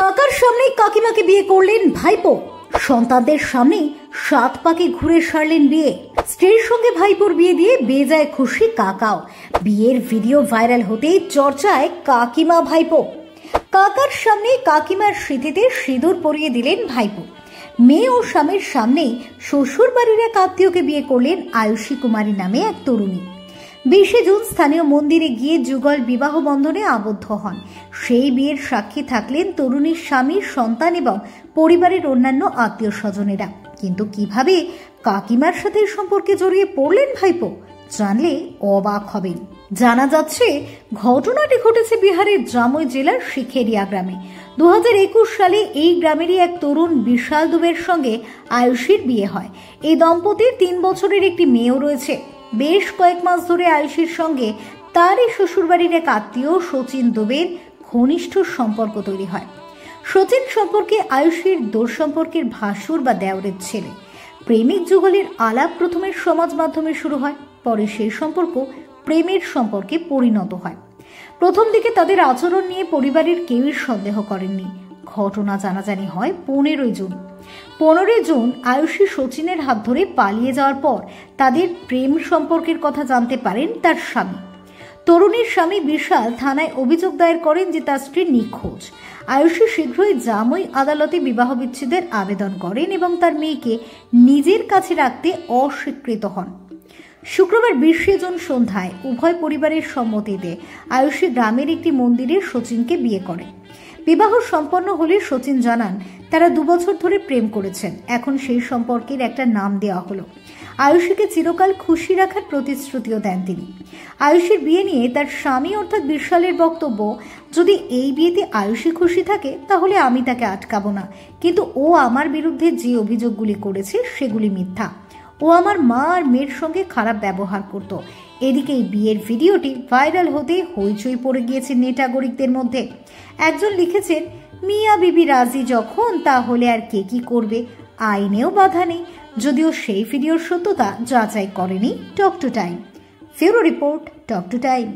কাকার সামনে কাকিমাকে বিয়ে করলেন ভাইপো। সন্তানদের সামনে 7 পাকে ঘুরে সারলেন বিয়ে। স্ত্রীর সঙ্গে ভাইপোর বিয়ে দিয়ে বেজায় খুশি কাকাও। বিয়ের ভিডিও ভাইরাল হতেই চর্চায় কাকিমা ভাইপো। কাকার সামনে কাকিমার স্মৃতিতে সিঁদুর পরিয়ে দিলেন ভাইপো। মেয়ে ও স্বামীর সামনেই শ্বশুর বাড়ির এক আত্মীয়কে বিয়ে করলেন আয়ুষী কুমারী নামে এক তরুণী। 20 জুন স্থানীয় মন্দিরে গিয়ে যুগল বিবাহ বন্ধনে আবদ্ধ হন। সেই বিয়ের সাক্ষী থাকলেন তরুণীর স্বামী, সন্তান এবং পরিবারের অন্যান্য আত্মীয় স্বজনেরা। কিন্তু কিভাবে কাকিমার সাথে সম্পর্কে জড়িয়ে পড়লেন ভাইপো, জানলে অবাক হবেন। জানা যাচ্ছে ঘটনাটি ঘটেছে বিহারের জামুই জেলার শিখেরিয়া গ্রামে। 2021 সালে এই গ্রামেরই এক তরুণ বিশাল দুবের সঙ্গে আয়ুষীর বিয়ে হয়। এই দম্পতির 3 বছরের একটি মেয়েও রয়েছে। বেশ কয়েক মাস ধরে আয়ুষীর সঙ্গে তারই শ্বশুরবাড়ির এক আত্মীয় সচিন দুবের ঘনিষ্ঠ সম্পর্ক তৈরি হয়। সচিন সম্পর্কে আয়ুষীর দূর সম্পর্কের ভাসুর বা দেওরের ছেলে। প্রেমিক যুগলের আলাপ প্রথমে সমাজ মাধ্যমে শুরু হয়, পরে সেই সম্পর্ক প্রেমের সম্পর্কে পরিণত হয়। প্রথম দিকে তাদের আচরণ নিয়ে পরিবারের কেউই সন্দেহ করেননি। ঘটনা জানাজানি হয় 15 জুন। 15 জুন আয়ুষী সচিনের হাত ধরে পালিয়ে যাওয়ার পর তাদের প্রেম সম্পর্কের কথা জানতে পারেন তার স্বামী। তরুণীর স্বামী বিশাল থানায় অভিযোগ দায়ের করেন যে তার স্ত্রী নিখোঁজ। আয়ুষী শীঘ্রই জামুই আদালতে বিবাহ বিচ্ছেদের আবেদন করেন এবং তার মেয়েকে নিজের কাছে রাখতে অস্বীকৃত হন। শুক্রবার 20 জুন সন্ধ্যায় উভয় পরিবারের সম্মতিতে আয়ুষী গ্রামের একটি মন্দিরে সচিনকে বিয়ে করে। বিবাহ সম্পন্ন হলে সচিন জানান তারা 2 বছর ধরে প্রেম করেছেন। এখন সেই সম্পর্কের একটা নাম দেওয়া হলো। আয়ুষীকে চিরকাল খুশি রাখার প্রতিশ্রুতিও দেন তিনি। আয়ুষীর বিয়ে নিয়ে তার স্বামী অর্থাৎ বিশালের বক্তব্য, যদি এই বিয়েতে আয়ুষী খুশি থাকে তাহলে আমি তাকে আটকাবো না, কিন্তু ও আমার বিরুদ্ধে যে অভিযোগগুলি করেছে সেগুলি মিথ্যা। ও আমার মা আর মেয়ের সঙ্গে খারাপ ব্যবহার করত। এদিকে এই বিয়ের ভিডিওটি ভাইরাল হতে হইচই পড়ে গিয়েছে নেটাগরিকদের মধ্যে। একজন লিখেছেন, মিয়া বিবি রাজি যখন, তাহলে আর কে কি করবে, আইনেও বাধা নেই। যদিও সেই ভিডিওর সত্যতা যাচাই করেনি টক টু টাইম। ফিউরো রিপোর্ট, টক টু টাইম।